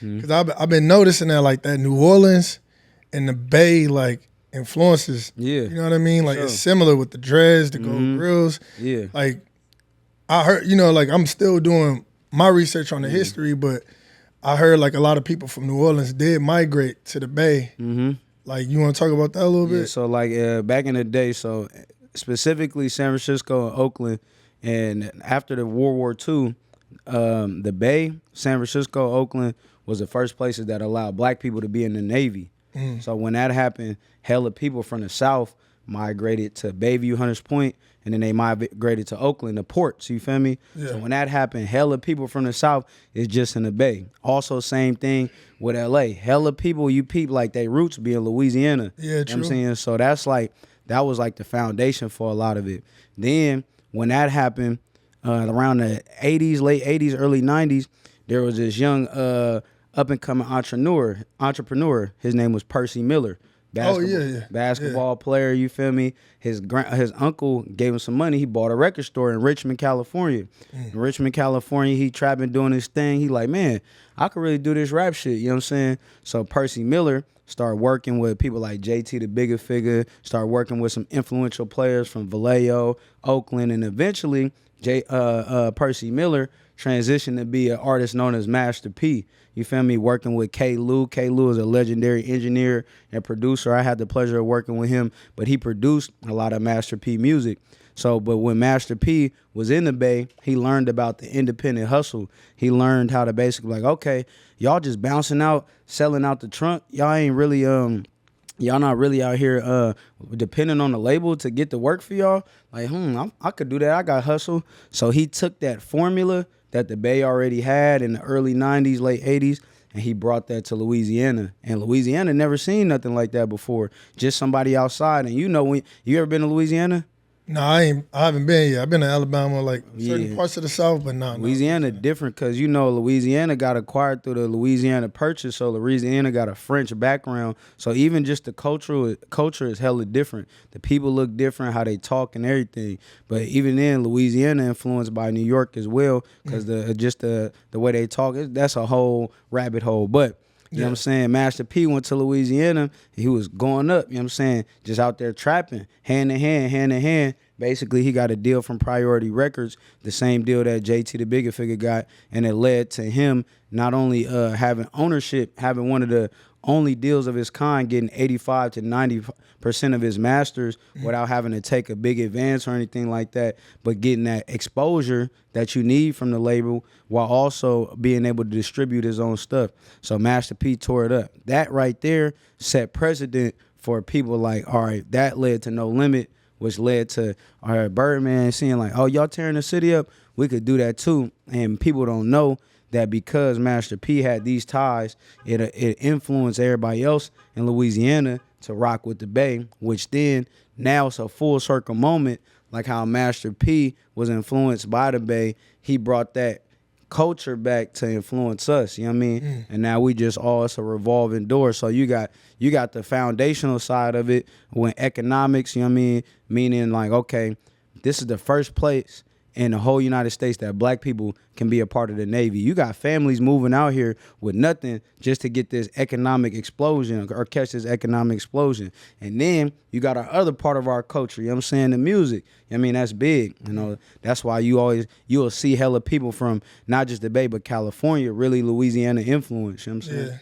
Because I've been noticing that like that New Orleans and the Bay like influences. Yeah. You know what I mean? Like Sure. it's similar with the dreads, the gold grills. Yeah. Like I heard, like I'm still doing my research on the history, but I heard like a lot of people from New Orleans did migrate to the Bay. Like you want to talk about that a little bit? So like back in the day, so specifically San Francisco and Oakland, and after the World War II, the Bay, San Francisco, Oakland was the first places that allowed black people to be in the Navy. So when that happened, hella people from the South migrated to Bayview, Hunters Point, and then they migrated to Oakland, the ports, you feel me? Yeah. So when that happened, hella people from the South is just in the Bay. Also, same thing with LA. Hella people, you peep like they roots be in Louisiana. Yeah, You know what I'm true. saying? So that was like the foundation for a lot of it. Then when that happened, around the 80s, late 80s, early 90s, there was this young up-and-coming entrepreneur. His name was Percy Miller. Basketball player, you feel me? His uncle gave him some money. He bought a record store in Richmond, California. In Richmond, California, he trapping, doing his thing. He like, man, I could really do this rap shit, you know what I'm saying? So Percy Miller started working with people like JT the Bigger Figure, started working with some influential players from Vallejo, Oakland, and eventually Percy Miller transitioned to be an artist known as Master P. You feel me? Working with K. Lou. K. Lou is a legendary engineer and producer. I had the pleasure of working with him, but he produced a lot of Master P music. So, but when Master P was in the Bay, he learned about the independent hustle. He learned how to basically like, okay, y'all just bouncing out, selling out the trunk. Y'all ain't really y'all not really out here depending on the label to get the work for y'all. Like, I could do that. I got hustle. So he took that formula that the Bay already had in the early 90s, late 80s, and he brought that to Louisiana. And Louisiana never seen nothing like that before. Just somebody outside. And when you ever been to Louisiana? No, I haven't been yet. I've been to Alabama, like certain parts of the South, but not. Louisiana different because Louisiana got acquired through the Louisiana Purchase, so Louisiana got a French background. So even just the culture is hella different. The people look different, how they talk and everything. But even then, Louisiana influenced by New York as well because the way they talk, that's a whole rabbit hole. But you know what I'm saying? Master P went to Louisiana. He was going up, you know what I'm saying? Just out there trapping, hand in hand. Basically, he got a deal from Priority Records, the same deal that JT the Bigger Figure got, and it led to him not only having ownership, having one of the only deals of his kind, getting 85 to 90% of his masters without having to take a big advance or anything like that, but getting that exposure that you need from the label while also being able to distribute his own stuff. So Master P tore it up. That right there set precedent for people like, all right, that led to No Limit, which led to all right, Birdman seeing like, oh, y'all tearing the city up, we could do that too. And people don't know that because Master P had these ties, it influenced everybody else in Louisiana to rock with the Bay, which then now it's a full circle moment, like how Master P was influenced by the Bay. He brought that culture back to influence us, you know what I mean? And now we just it's a revolving door. So you got the foundational side of it when economics, you know what I mean? Meaning like, okay, this is the first place in the whole United States that black people can be a part of the Navy. You got families moving out here with nothing just to get this economic explosion or catch this economic explosion. And then you got our other part of our culture, you know what I'm saying, the music. I mean, that's big. That's why you'll see hella people from not just the Bay, but California, really Louisiana influence, you know what I'm saying? Yeah.